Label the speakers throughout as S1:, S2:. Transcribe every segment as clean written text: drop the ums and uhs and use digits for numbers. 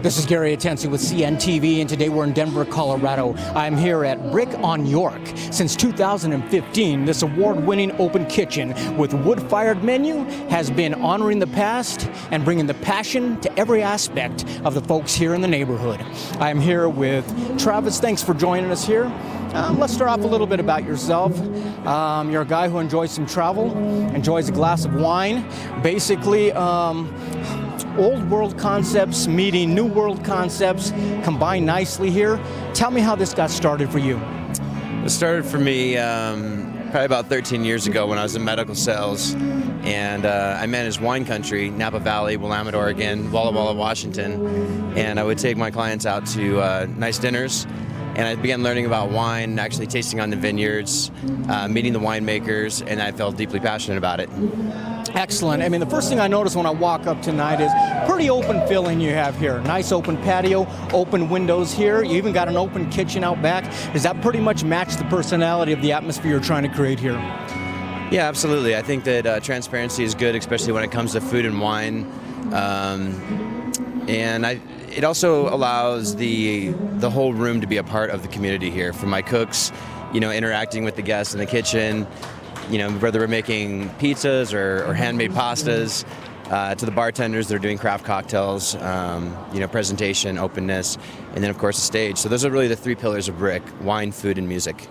S1: This is Gary Atencio with CNTV, and today we're in Denver, Colorado. I'm here at Brik on York. Since 2015, this award-winning open kitchen with wood-fired menu has been honoring the past and bringing the passion to every aspect of the folks here in the neighborhood. I'm here with Travis. Thanks for joining us here. Let's start off a little bit about yourself. You're a guy who enjoys some travel, enjoys a glass of wine. Basically, old world concepts meeting new world concepts combined nicely here. Tell me how this got started for you.
S2: It started for me probably about 13 years ago when I was in medical sales, and I managed wine country, Napa Valley, Willamette, Oregon, Walla Walla, Washington, and I would take my clients out to nice dinners, and I began learning about wine, actually tasting on the vineyards, meeting the winemakers, and I felt deeply passionate about it.
S1: Excellent. I mean, the first thing I notice when I walk up tonight is pretty open feeling you have here. Nice open patio, open windows here. You even got an open kitchen out back. Does that pretty much match the personality of the atmosphere you're trying to create here?
S2: Yeah, absolutely. I think that transparency is good, especially when it comes to food and wine. It also allows the whole room to be a part of the community here. For my cooks, interacting with the guests in the kitchen, whether we're making pizzas or handmade pastas, to the bartenders that are doing craft cocktails, presentation, openness, and then of course the stage. So those are really the three pillars of Brik: wine, food, and music.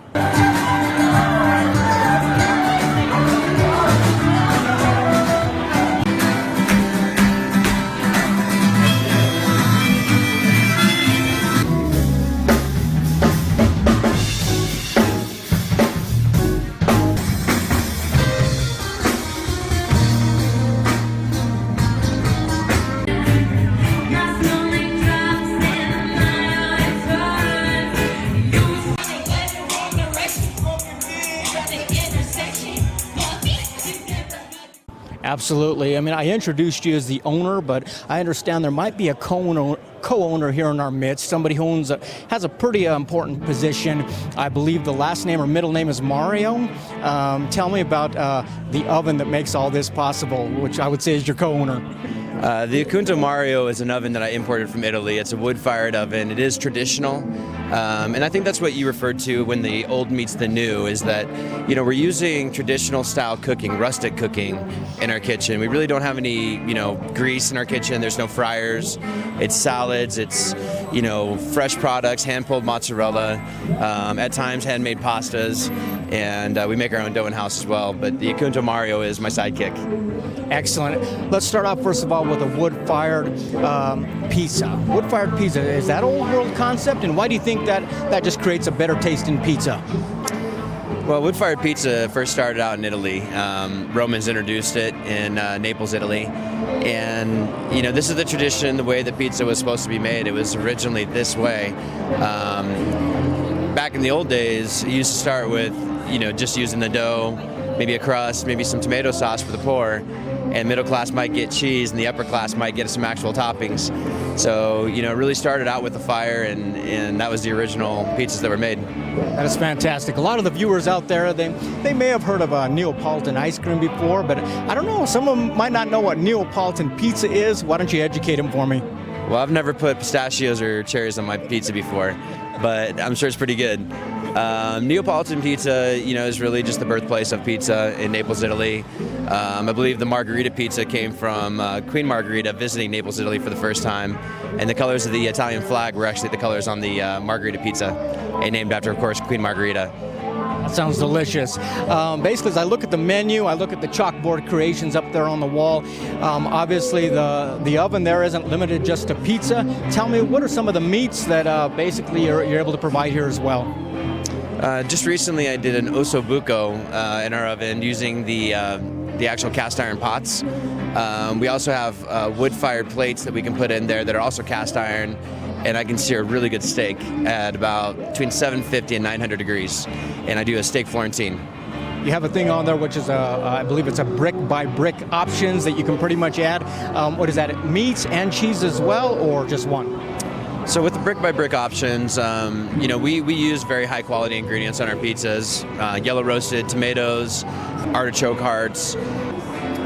S1: Absolutely. I mean, I introduced you as the owner, but I understand there might be a co-owner here in our midst, somebody who has a pretty important position. I believe the last name or middle name is Mario. Tell me about the oven that makes all this possible, which I would say is your co-owner.
S2: The Atencio Mario is an oven that I imported from Italy. It's a wood-fired oven. It is traditional, and I think that's what you referred to when the old meets the new, is that we're using traditional style cooking, rustic cooking in our kitchen. We really don't have any grease in our kitchen. There's no fryers. It's salads. It's fresh products, hand-pulled mozzarella, at times handmade pastas, and we make our own dough in-house as well. But the Atencio Mario is my sidekick.
S1: Excellent. Let's start off first of all with a wood-fired pizza. Wood-fired pizza, is that old world concept, and why do you think that just creates a better tasting pizza?
S2: Well, wood-fired pizza first started out in Italy. Romans introduced it in Naples, Italy. And, this is the tradition, the way that pizza was supposed to be made. It was originally this way. Back in the old days, you used to start with, just using the dough, maybe a crust, maybe some tomato sauce for the poor. And middle class might get cheese, and the upper class might get some actual toppings. So, it really started out with the fire, and that was the original pizzas that were made.
S1: That is fantastic. A lot of the viewers out there, they may have heard of Neapolitan ice cream before, but I don't know, some of them might not know what Neapolitan pizza is. Why don't you educate them for me?
S2: Well, I've never put pistachios or cherries on my pizza before, but I'm sure it's pretty good. Neapolitan pizza, is really just the birthplace of pizza in Naples, Italy. I believe the margherita pizza came from Queen Margherita visiting Naples, Italy for the first time, and the colors of the Italian flag were actually the colors on the margherita pizza, and named after, of course, Queen Margherita.
S1: That sounds delicious. Basically, as I look at the menu, I look at the chalkboard creations up there on the wall. Obviously, the oven there isn't limited just to pizza. Tell me, what are some of the meats that basically you're able to provide here as well?
S2: Just recently, I did an ossobuco in our oven using the actual cast iron pots. We also have wood-fired plates that we can put in there that are also cast iron, and I can sear a really good steak at about between 750 and 900 degrees, and I do a steak Florentine.
S1: You have a thing on there which is, I believe it's a brick by brick options that you can pretty much add. What is that, meats and cheese as well, or just one?
S2: So with the brick by brick options, we use very high quality ingredients on our pizzas. Yellow roasted tomatoes, artichoke hearts,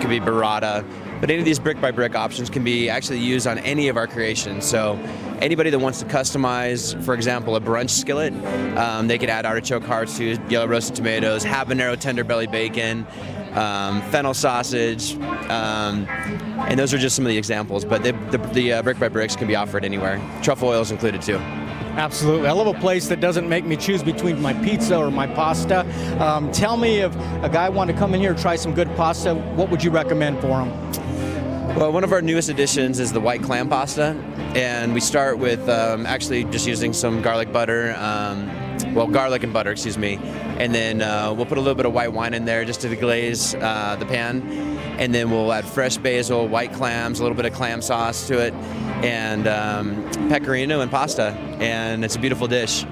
S2: could be burrata. But any of these brick by brick options can be actually used on any of our creations. So anybody that wants to customize, for example, a brunch skillet, they could add artichoke hearts to it, yellow roasted tomatoes, habanero tender belly bacon, fennel sausage, and those are just some of the examples. But the brick by bricks can be offered anywhere. Truffle oil is included too.
S1: Absolutely. I love a place that doesn't make me choose between my pizza or my pasta. Tell me, if a guy wanted to come in here and try some good pasta, what would you recommend for him?
S2: Well, one of our newest additions is the white clam pasta, and we start with actually just using some garlic butter, garlic and butter, excuse me, and then we'll put a little bit of white wine in there just to deglaze the pan, and then we'll add fresh basil, white clams, a little bit of clam sauce to it, and pecorino and pasta, and it's a beautiful dish.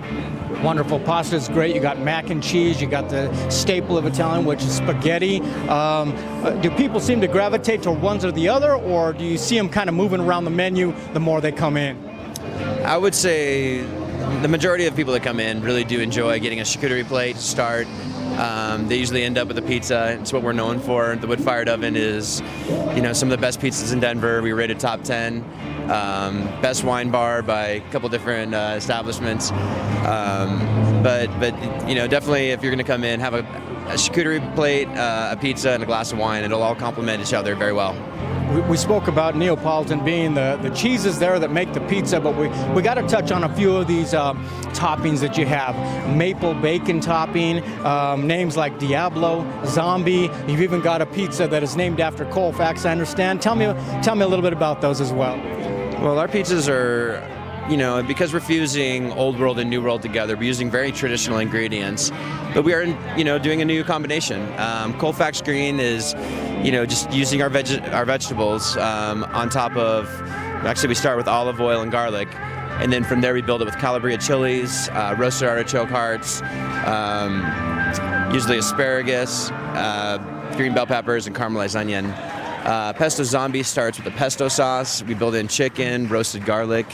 S1: Wonderful. Pasta is great. You got mac and cheese. You got the staple of Italian, which is spaghetti. Do people seem to gravitate toward one or the other, or do you see them kind of moving around the menu the more they come in?
S2: I would say the majority of people that come in really do enjoy getting a charcuterie plate to start. They usually end up with a pizza. It's what we're known for. The wood-fired oven is, some of the best pizzas in Denver. We rated top 10. Best wine bar by a couple different establishments. But definitely if you're going to come in, have a charcuterie plate, a pizza, and a glass of wine. It'll all complement each other very well.
S1: We spoke about Neapolitan being the cheeses there that make the pizza, but we got to touch on a few of these toppings that you have. Maple bacon topping, names like Diablo, Zombie. You've even got a pizza that is named after Colfax, I understand. Tell me a little bit about those as well.
S2: Well, our pizzas are, because we're fusing old world and new world together, we're using very traditional ingredients, but we are, doing a new combination. Colfax green is, just using our vegetables on top of, actually we start with olive oil and garlic, and then from there we build it with Calabria chilies, roasted artichoke hearts, usually asparagus, green bell peppers, and caramelized onion. Pesto Zombie starts with a pesto sauce. We build in chicken, roasted garlic,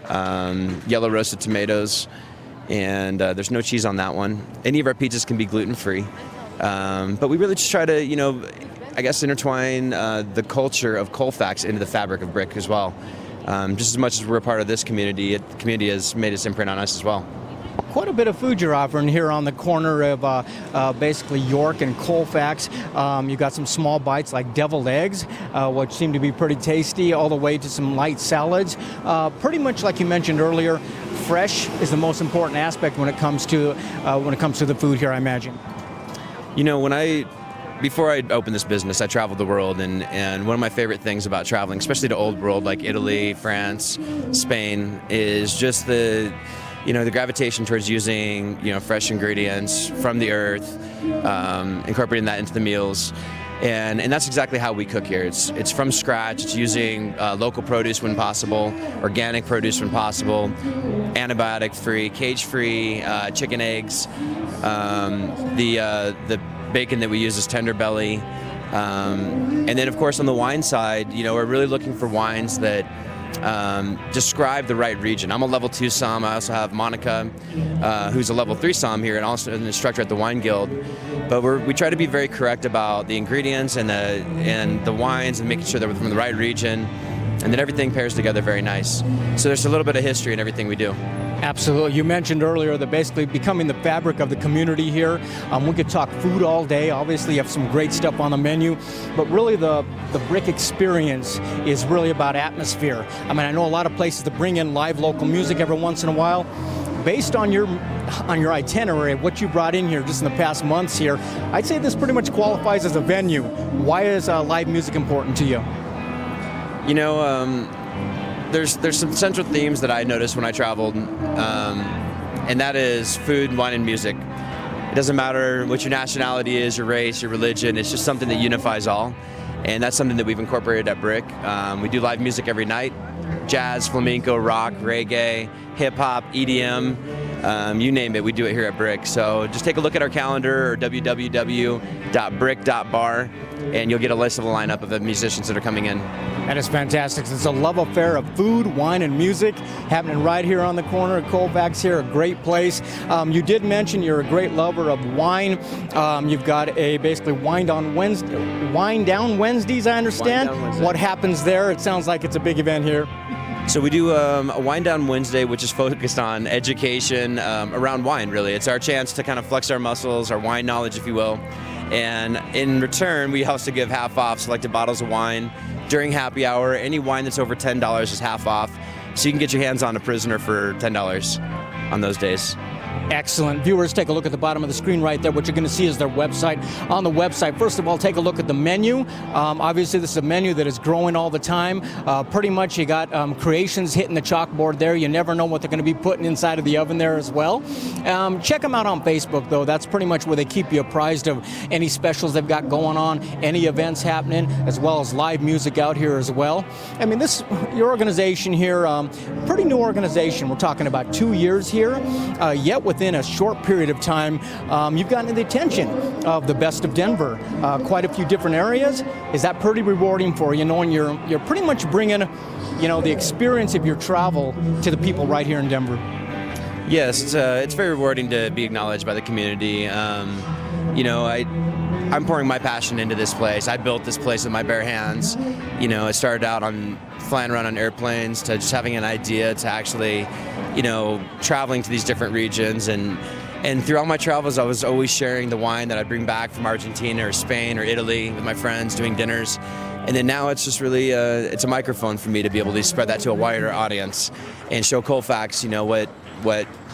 S2: yellow roasted tomatoes, and there's no cheese on that one. Any of our pizzas can be gluten-free. But we really just try to, intertwine the culture of Colfax into the fabric of Brik as well. Just as much as we're a part of this community, the community has made its imprint on us as well.
S1: Quite a bit of food you're offering here on the corner of basically York and Colfax. You got some small bites like deviled eggs, which seem to be pretty tasty, all the way to some light salads. Pretty much like you mentioned earlier, fresh is the most important aspect when it comes to the food here, I imagine.
S2: Before I opened this business, I traveled the world, and one of my favorite things about traveling, especially to old world like Italy, France, Spain, is just the gravitation towards using, fresh ingredients from the earth, incorporating that into the meals. And that's exactly how we cook here. It's from scratch. It's using local produce when possible, organic produce when possible, antibiotic-free, cage-free, chicken eggs. The bacon that we use is tender belly. And then, of course, on the wine side, we're really looking for wines that describe the right region. I'm a level 2 som. I also have Monica, who's a level 3 som here and also an instructor at the Wine Guild. But we try to be very correct about the ingredients and the wines and making sure that we're from the right region, and that everything pairs together very nice. So there's a little bit of history in everything we do.
S1: Absolutely. You mentioned earlier that basically becoming the fabric of the community here. We could talk food all day. Obviously, you have some great stuff on the menu, but really the Brik experience is really about atmosphere. I mean, I know a lot of places that bring in live local music every once in a while. Based on your itinerary, what you brought in here just in the past months here, I'd say this pretty much qualifies as a venue. Why is live music important to you?
S2: There's some central themes that I noticed when I traveled, and that is food, wine, and music. It doesn't matter what your nationality is, your race, your religion. It's just something that unifies all, and that's something that we've incorporated at Brik. We do live music every night: jazz, flamenco, rock, reggae, hip hop, EDM. You name it, we do it here at Brik. So just take a look at our calendar or www.brik.bar, and you'll get a list of the lineup of the musicians that are coming in.
S1: And it's fantastic. It's a love affair of food, wine, and music happening right here on the corner of Colfax here, a great place. You did mention you're a great lover of wine. You've got a basically wine down Wednesdays, I understand.
S2: Wine Down Wednesday.
S1: What happens there? It sounds like it's a big event here.
S2: So we do a Wine Down Wednesday, which is focused on education around wine, really. It's our chance to kind of flex our muscles, our wine knowledge, if you will. And in return, we also give half off selected bottles of wine during happy hour. Any wine that's over $10 is half off. So you can get your hands on a Prisoner for $10 on those days.
S1: Excellent. Viewers, take a look at the bottom of the screen right there. What you're going to see is their website. On the website, first of all, take a look at the menu. Obviously, this is a menu that is growing all the time. Pretty much you got creations hitting the chalkboard there. You never know what they're going to be putting inside of the oven there as well. Check them out on Facebook, though. That's pretty much where they keep you apprised of any specials they've got going on, any events happening, as well as live music out here as well. I mean, your organization here, pretty new organization. We're talking about 2 years here, yet within a short period of time, you've gotten the attention of the best of Denver, quite a few different areas. Is that pretty rewarding for you, knowing you're pretty much bringing, the experience of your travel to the people right here in Denver?
S2: Yes, it's very rewarding to be acknowledged by the community. I'm pouring my passion into this place. I built this place with my bare hands. It started out on flying around on airplanes to just having an idea to actually, traveling to these different regions. And throughout my travels, I was always sharing the wine that I bring back from Argentina or Spain or Italy with my friends, doing dinners. And then now it's just really, it's a microphone for me to be able to spread that to a wider audience and show Colfax, what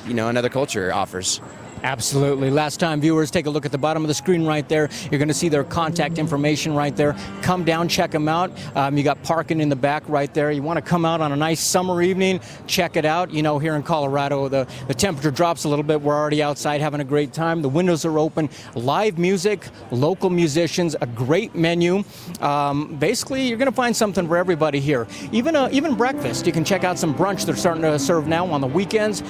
S2: another culture offers.
S1: Absolutely. Last time, viewers, take a look at the bottom of the screen right there. You're going to see their contact information right there. Come down, check them out. You got parking in the back right there. You want to come out on a nice summer evening, check it out. Here in Colorado, the temperature drops a little bit. We're already outside having a great time. The windows are open. Live music, local musicians, a great menu. Basically, you're going to find something for everybody here. Even breakfast. You can check out some brunch they're starting to serve now on the weekends.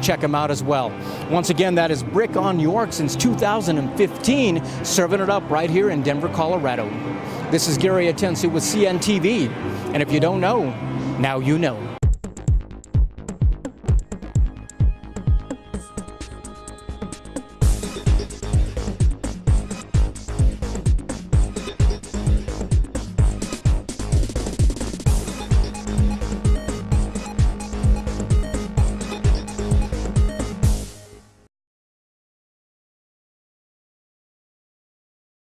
S1: Check them out as well. Once again, that is Brik on York since 2015, serving it up right here in Denver, Colorado. This is Gary Atencio with CNTV, and if you don't know, now you know.